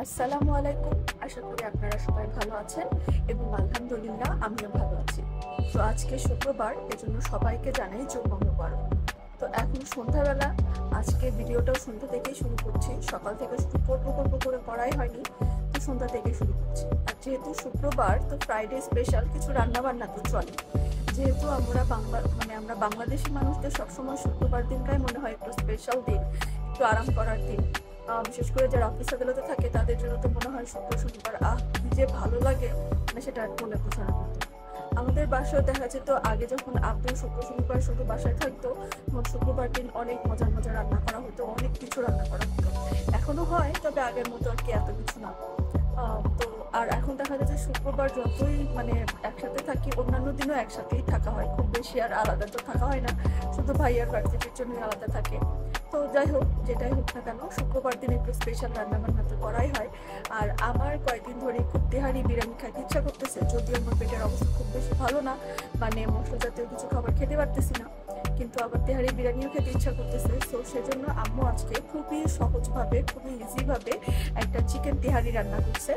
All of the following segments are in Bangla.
আসসালামু আলাইকুম। আশা করি আপনারা সবাই ভালো আছেন এবং আলহামদুলিল্লাহ আমিও ভালো আছি। তো আজকে শুক্রবার, এজন্য সবাইকে জানাই জুম্মা মুবারক। তো এখন সন্ধ্যাবেলা, আজকে ভিডিওটাও সন্ধ্যা থেকেই শুরু করছি। সকাল থেকে শুরু করবো করে করাই হয়নি, তো সন্ধ্যা থেকেই শুরু করছি। আর যেহেতু শুক্রবার, তো ফ্রাইডে স্পেশাল কিছু রান্না বান্না তো চলে। যেহেতু আমরা বাংলাদেশি মানুষদের সবসময় শুক্রবার দিনটাই মনে হয় একটু স্পেশাল দিন, একটু আরাম করার দিন। বিশেষ করে যারা অফিস আদালতে থাকে তাদের জন্য তো মনে হয় শনিবার কি যে ভালো লাগে, মানে সেটা আর বলে বোঝানোর মতো। আমাদের বাসায় দেখা যেত আগে, যখন আব্বু শনিবার শুধু বাসায় থাকতো, তখন শুক্রবার দিন অনেক মজার মজার রান্না করা হতো, অনেক কিছু রান্না করা হতো। এখনো হয়, তবে আগের মতো আর কি এত কিছু না। তো আর এখন দেখা যাচ্ছে শুক্রবার যতই একসাথে থাকি, অন্যান্য দিনও একসাথেই থাকা হয়, খুব বেশি আর আলাদা তো থাকা হয় না, শুধু ভাইয়ার ভার্সিটির জন্যই আলাদা থাকে। তো যাই হোক, যেটাই হোক না কেন, শুক্রবার দিন একটু স্পেশাল রান্না বান্না তো করাই হয়। আর আমার কয়েকদিন ধরে খুব তেহারি বিরিয়ানি খাইতে ইচ্ছা করতেছে, যদিও আমার পেটের অবস্থা খুব বেশি ভালো না, মশলা জাতীয় কিছু খাবার খেতে পারতেছি না, কিন্তু আবার তেহারি বিরিয়ানিও খেতে ইচ্ছা করতেছে। তো সেজন্য আম্মু আজকে খুবই সহজভাবে, খুবই ইজিভাবে একটা চিকেন তেহারি রান্না করছে,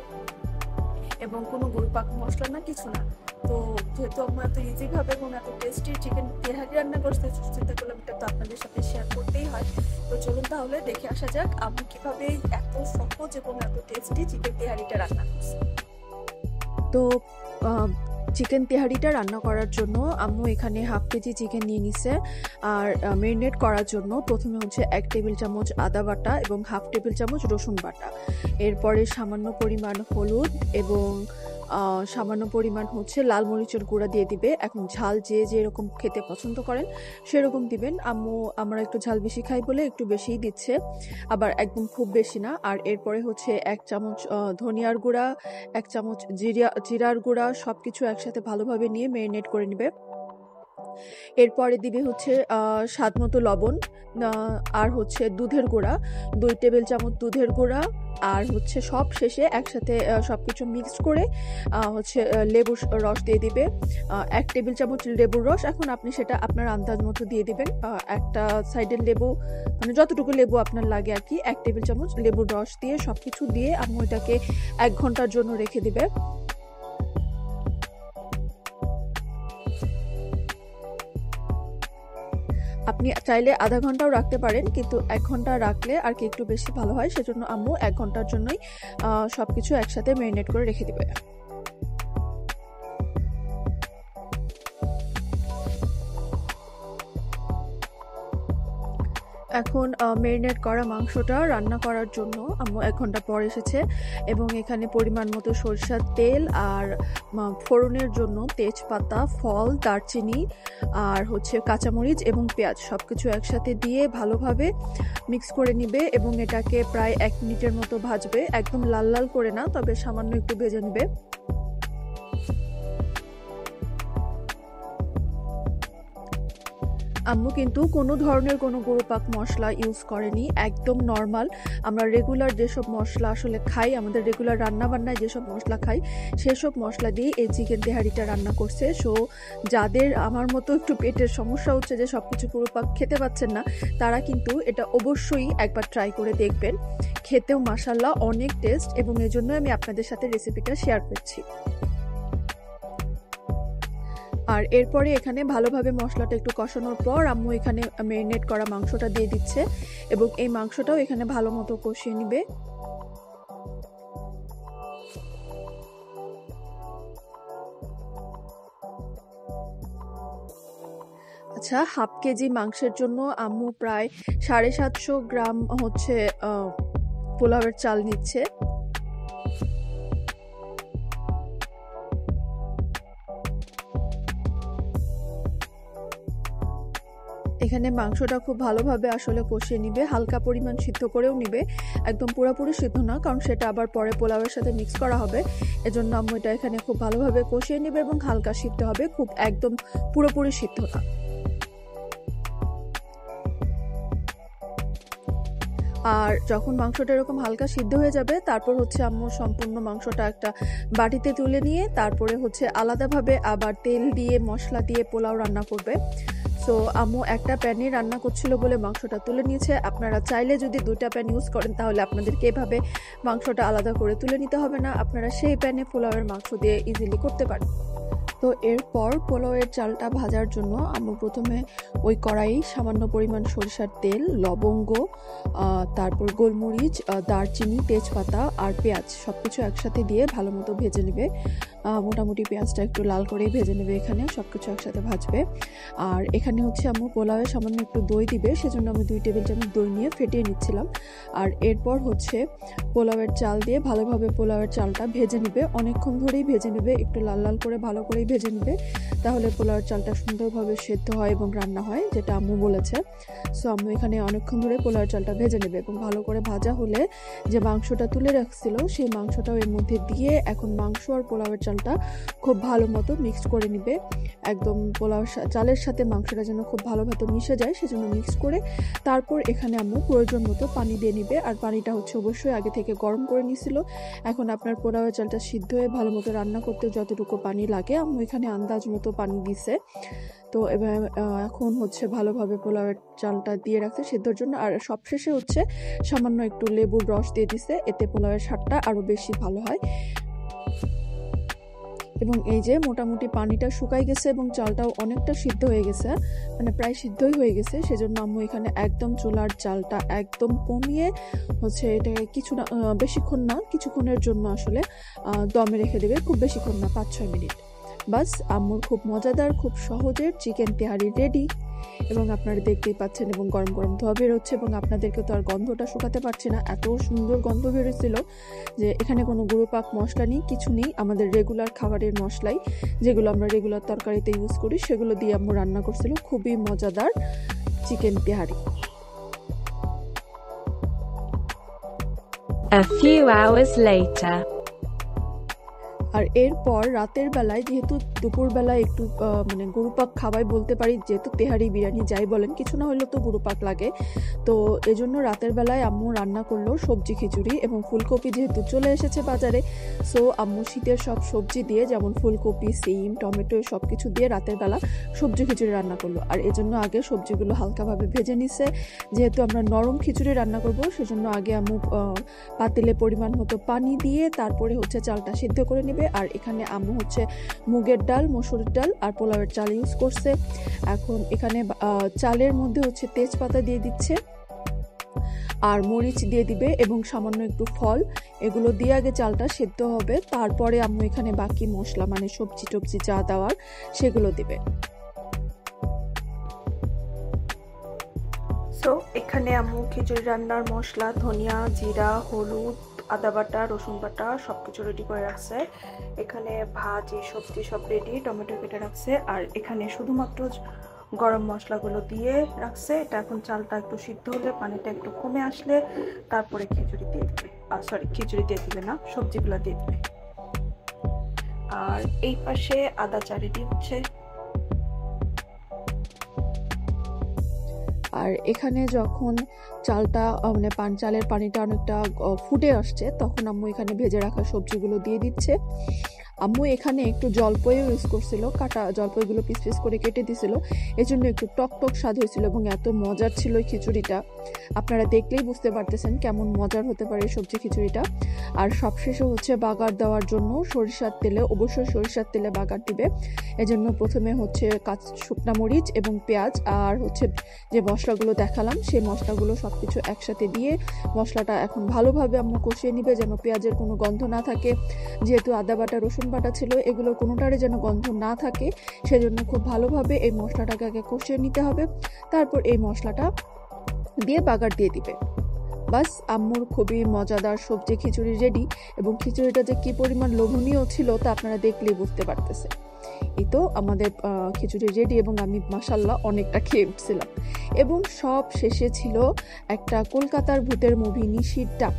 এবং কোনো গুঁড়োপাক মশলা না, কিছু না। তো যেহেতু আম্মু এত ইজিভাবে এবং এত টেস্টি চিকেন তেহারি রান্না করছে, চিন্তা করলাম এটা তো আপনাদের সাথে শেয়ার করতেই হয়। তো চলুন তাহলে দেখে আসা যাক আম্মু কিভাবে এত সহজ এবং এত টেস্টি চিকেন তেহারিটা রান্না করছে। তো চিকেন তেহারিটা রান্না করার জন্য আম্মু এখানে হাফ কেজি চিকেন নিয়ে নিছে। আর ম্যারিনেট করার জন্য প্রথমে হচ্ছে 1 টেবিল চামচ আদা বাটা এবং হাফ টেবিল চামচ রসুন বাটা, এরপরে সামান্য পরিমাণ হলুদ এবং সামান্য পরিমাণ হচ্ছে লাল মরিচের গুঁড়া দিয়ে দিবে। এখন ঝাল যে যেরকম খেতে পছন্দ করেন সেরকম দিবেন। আম্মু আমরা একটু ঝাল বেশি খাই বলে একটু বেশিই দিচ্ছে, আবার একদম খুব বেশি না। আর এরপরে হচ্ছে 1 চামচ ধনিয়ার গুঁড়া, 1 চামচ জিরার গুঁড়া, সবকিছু একসাথে ভালোভাবে নিয়ে ম্যারিনেট করে নিবে। এরপরে দিবে হচ্ছে স্বাদ মতো লবণ, আর হচ্ছে দুধের গুঁড়া 2 টেবিল চামচ দুধের গুঁড়া, আর হচ্ছে সব শেষে একসাথে সবকিছু মিক্সড করে হচ্ছে লেবুর রস দিয়ে দিবে, 1 টেবিল চামচ লেবুর রস। এখন আপনি সেটা আপনার আন্দাজ মতো দিয়ে দিবেন। একটা সাইডের লেবু, যতটুকু লেবু আপনার লাগে আর কি, 1 টেবিল চামচ লেবুর রস দিয়ে সবকিছু দিয়ে আম্মু এটাকে 1 ঘন্টার জন্য রেখে দিবে। আপনি চাইলে আধা ঘন্টাও রাখতে পারেন, কিন্তু 1 ঘন্টা রাখলে আর কি একটু বেশি ভালো হয়, সেজন্য আম্মু 1 ঘন্টার জন্যই সবকিছু একসাথে ম্যারিনেট করে রেখে দিবে। এখন ম্যারিনেট করা মাংসটা রান্না করার জন্য আম্মু 1 ঘন্টা পর এসেছে, এবং এখানে পরিমাণ মতো সরিষার তেল আর ফোড়নের জন্য তেজপাতা, ফল, দারচিনি আর হচ্ছে কাঁচামরিচ এবং পেঁয়াজ সবকিছু একসাথে দিয়ে ভালোভাবে মিক্স করে নিবে, এবং এটাকে প্রায় 1 মিনিটের মতো ভাজবে। একদম লাল লাল করে না, তবে সামান্য একটু ভেজে নেবে। আম্মু কিন্তু কোনো ধরনের কোনো গুঁড়োপাক মশলা ইউজ করেনি, একদম নর্মাল আমরা রেগুলার যেসব মশলা আসলে খাই, আমাদের রেগুলার রান্না বান্নায় যেসব মশলা খাই সেসব মশলা দিয়ে এই চিকেন তেহারিটা রান্না করছে। সো যাদের আমার মতো একটু পেটের সমস্যা হচ্ছে, যে সব কিছু গুঁড়োপাক খেতে পাচ্ছেন না, তারা কিন্তু এটা অবশ্যই একবার ট্রাই করে দেখবেন। খেতেও মাশাআল্লাহ অনেক টেস্ট, এবং এই জন্য আমি আপনাদের সাথে রেসিপিটা শেয়ার করছি। আর এরপরে এখানে ভালোভাবে মশলাটা একটু কষানোর পর আম্মু এখানে ম্যারিনেট করা মাংসটা দিয়ে দিচ্ছে, এবং এই মাংসটাও এখানে ভালো মতো কষিয়ে নিবে। আচ্ছা, হাফ কেজি মাংসের জন্য আম্মু প্রায় 750 গ্রাম হচ্ছে পোলাওয়ের চাল নিচ্ছে। এখানে মাংসটা খুব ভালোভাবে আসলে কষিয়ে নিবে, হালকা পরিমাণ সিদ্ধ করেও নিবে, একদম পুরোপুরি সিদ্ধ না, কারণ সেটা আবার পরে পোলাওয়ের সাথে মিক্স করা হবে। এজন্য আম্মু এটা এখানে খুব ভালোভাবে কষিয়ে নিবে এবং হালকা সিদ্ধ হবে, খুব একদম পুরোপুরি সিদ্ধ না। আর যখন মাংসটা এরকম হালকা সিদ্ধ হয়ে যাবে, তারপর হচ্ছে আম্মু সম্পূর্ণ মাংসটা একটা বাটিতে তুলে নিয়ে তারপরে হচ্ছে আলাদাভাবে আবার তেল দিয়ে মশলা দিয়ে পোলাও রান্না করবে। সো আম্মু একটা প্যানে রান্না করছিল বলে মাংসটা তুলে নিয়েছে। আপনারা চাইলে যদি 2টা প্যান ইউজ করেন তাহলে আপনাদেরকে এভাবে মাংসটা আলাদা করে তুলে নিতে হবে না, আপনারা সেই প্যানে পোলাওয়ের মাংস দিয়ে ইজিলি করতে পারেন। তো এরপর পোলাওয়ের চালটা ভাজার জন্য আম্মু প্রথমে ওই কড়াই সামান্য পরিমাণ সরিষার তেল, লবঙ্গ, তারপর গোলমরিচ, দারচিনি, তেজপাতা আর পেঁয়াজ সব কিছু একসাথে দিয়ে ভালো মতো ভেজে নেবে। মোটামুটি পেঁয়াজটা একটু লাল করেই ভেজে নেবে, এখানে সব কিছু একসাথে ভাজবে। আর এখানে হচ্ছে আম্মু পোলাওয়ে সামান্য একটু দই দিবে, সেজন্য আমি 2 টেবিল চামচ দই নিয়ে ফেটিয়ে নিচ্ছিলাম। আর এরপর হচ্ছে পোলাওয়ের চাল দিয়ে ভালোভাবে পোলাওয়ের চালটা ভেজে নেবে, অনেকক্ষণ ধরেই ভেজে নেবে, একটু লাল লাল করে ভালো করেই ভেজে নেবে, তাহলে পোলাওয়ের চালটা সুন্দরভাবে সেদ্ধ হয় এবং রান্না হয়, যেটা আম্মু বলেছে। সো আম্মু এখানে অনেকক্ষণ ধরে পোলাওয়ের চালটা ভেজে নেবে এবং ভালো করে ভাজা হলে যে মাংসটা তুলে রাখছিল সেই মাংসটাও এর মধ্যে দিয়ে এখন মাংস আর পোলাওয়ের চালটা খুব ভালো মতো মিক্সড করে নিবে। একদম পোলাও চালের সাথে মাংসটা যেন খুব ভালোভাবে মিশে যায় সেজন্য মিক্স করে তারপর এখানে আম্মু প্রয়োজন মতো পানি দিয়ে নিবে। আর পানিটা হচ্ছে অবশ্যই আগে থেকে গরম করে নিছিল। এখন আপনার পোলাওয়ের চালটা সিদ্ধ হয়ে ভালো মতো রান্না করতে যতটুকু পানি লাগে আম্মু এখানে আন্দাজ মতো পানি দিছে। তো এবার এখন হচ্ছে ভালোভাবে পোলাওয়ের চালটা দিয়ে রাখছে সিদ্ধর জন্য। আর সবশেষে হচ্ছে সামান্য একটু লেবুর রস দিয়ে দিছে, এতে পোলাওয়ের স্বাদটা আরও বেশি ভালো হয়। এবং এই যে মোটামুটি পানিটা শুকাই গেছে এবং চালটাও অনেকটা সিদ্ধ হয়ে গেছে, মানে প্রায় সিদ্ধই হয়ে গেছে, সেজন্য আম্মু এখানে একদম চুলার চালটা একদম কমিয়ে হচ্ছে এটাকে বেশিক্ষণ না, কিছুক্ষণের জন্য আসলে দমে রেখে দেবে, খুব বেশিক্ষণ না, 5-6 মিনিট। বাস আম্মুর খুব মজাদার খুব সহজের চিকেন তেহারি রেডি। এবং আপনারা দেখতেই পাচ্ছেন এবং গরম গরম ধোয়া বেরোচ্ছে এবং আপনাদেরকে তো আর গন্ধটা শুকাতে পারছি না, এত সুন্দর গন্ধ বেরোচ্ছিল যে এখানে কোনো গুঁড়ো পাক মশলা নেই, কিছু নেই, আমাদের রেগুলার খাবারের মশলাই যেগুলো আমরা রেগুলার তরকারিতে ইউজ করি সেগুলো দিয়ে আম্মু রান্না করছিল খুবই মজাদার chicken tehari. A few hours later. আর এরপর রাতের বেলায় যেহেতু দুপুরবেলায় একটু মানে গরু পাক খাওয়াই বলতে পারি, যেহেতু তেহারি বিরিয়ানি যাই বলেন কিছু না হলেও তো গরু পাক লাগে, তো এজন্য রাতের বেলায় আম্মু রান্না করলো সবজি খিচুড়ি। এবং ফুলকপি যেহেতু চলে এসেছে বাজারে, সো আম্মু শীতের সব সবজি দিয়ে যেমন ফুলকপি, সিম, টমেটো সব কিছু দিয়ে রাতের বেলা সবজি খিচুড়ি রান্না করলো। আর এজন্য আগে সবজিগুলো হালকাভাবে ভেজে নিছে, যেহেতু আমরা নরম খিচুড়ি রান্না করব সেজন্য আগে আম্মু পাতিলে পরিমাণ মতো পানি দিয়ে তারপরে হচ্ছে চালটা সিদ্ধ করে নেবে। আর এখানে আম্মু হচ্ছে মুগের ডাল, মসুরের ডাল আর পোলাওয়ের চাল ইউজ করছে। এখন এখানে চালের মধ্যে হচ্ছে তেজপাতা দিয়ে দিচ্ছে আর মরিচ দিয়ে দিবে এবং সামান্য একটু ফল, এগুলো দিয়ে আগে চালটা সেদ্ধ হবে, তারপরে আম্মু এখানে বাকি মশলা মানে সবজি টবজি যা দেওয়ার সেগুলো দিবে। সো এখানে আম্মু খিচুড়ি রান্নার মশলা ধনিয়া, জিরা, হলুদ, আদা বাটা, রসুন বাটা সবকিছু রেডি করে রাখছে। এখানে ভাজি সবজি সব রেডি, টমেটো কেটে রাখছে। আর এখানে শুধুমাত্র গরম মশলাগুলো দিয়ে রাখছে। এটা এখন চালটা একটু সিদ্ধ হলে পানিটা একটু কমে আসলে তারপরে খিচুড়ি দিয়ে দিবে, খিচুড়ি দিয়ে দিবে না, সবজিগুলো দিয়ে দিবে। আর এই পাশে আদা চা রেডি হচ্ছে। আর এখানে যখন চালটা মানে চালের পানিটা অনেকটা ফুটে আসছে তখন আম্মু এখানে ভেজে রাখা সবজিগুলো দিয়ে দিচ্ছে। আম্মু এখানে একটু জলপাইও ইউজ করছিল, কাটা জলপাইগুলো পিস পিস করে কেটে দিছিল, এজন্য একটু টক টক স্বাদ হয়েছিল এবং এত মজার ছিল এই খিচুড়িটা, আপনারা দেখলেই বুঝতে পারতেছেন কেমন মজার হতে পারে সবজি খিচুড়িটা। আর সবশেষে হচ্ছে বাগার দেওয়ার জন্য সরিষার তেলে, অবশ্যই সরিষার তেলে বাগার দিবে, এজন্য প্রথমে হচ্ছে শুকনা মরিচ এবং পেঁয়াজ আর হচ্ছে যে মশলাগুলো দেখালাম সেই মশলাগুলো সব কিছু একসাথে দিয়ে মশলাটা এখন ভালোভাবে আম্মু কষিয়ে নিবে যেন পেঁয়াজের কোনো গন্ধ না থাকে, যেহেতু আদা বাটা রসুন বাটা ছিল এগুলোর কোনোটারই যেন গন্ধ না থাকে, সেজন্য খুব ভালোভাবে এই মশলাটাকে আগে কষিয়ে নিতে হবে, তারপর এই মশলাটা দিয়ে বাগার দিয়ে দিবে। বাস আম্মুর খুবই মজাদার সবজি খিচুড়ি রেডি। এবং খিচুড়িটা যে কি পরিমাণ লোভনীয় ছিল তা আপনারা দেখলেই বুঝতে পারতেছে। এই তো আমাদের খিচুড়ি রেডি এবং আমি মাশাআল্লাহ অনেকটা খেয়ে উঠছিলাম। এবং সব শেষে ছিল একটা কলকাতার ভূতের মুভি নিশির ডাক,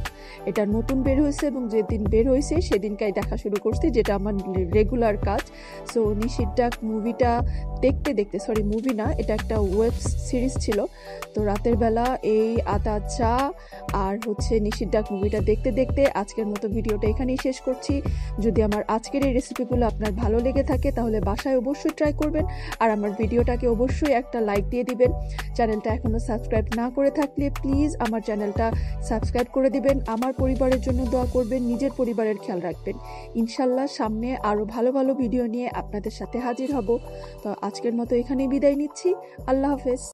এটা নতুন বের হয়েছে এবং যেদিন বের হয়েছে সেদিনকাই দেখা শুরু করছি, যেটা আমার রেগুলার কাজ। সো নিশির ডাক মুভিটা দেখতে দেখতে, মুভি না, এটা একটা ওয়েব সিরিজ ছিল। তো রাতের বেলা এই আদা চা আর হচ্ছে নিশির ডাক মুভিটা দেখতে দেখতে আজকের মতো ভিডিওটা এখানেই শেষ করছি। যদি আমার আজকের এই রেসিপিগুলো আপনার ভালো লেগে থাকে তাহলে বাসায় অবশ্যই ট্রাই করবেন, আর আমার ভিডিওটাকে অবশ্যই একটা লাইক দিয়ে দিবেন। চ্যানেলটা এখনও সাবস্ক্রাইব না করে থাকলে প্লিজ আমার চ্যানেলটা সাবস্ক্রাইব করে দিবেন। আমার পরিবারের জন্য দোয়া করবেন, নিজের পরিবারের খেয়াল রাখবেন। ইনশাল্লাহ সামনে আরও ভালো ভালো ভিডিও নিয়ে আপনাদের সাথে হাজির হব। তো আজকের মতো এখানেই বিদায় নিচ্ছি। আল্লাহ হাফেজ।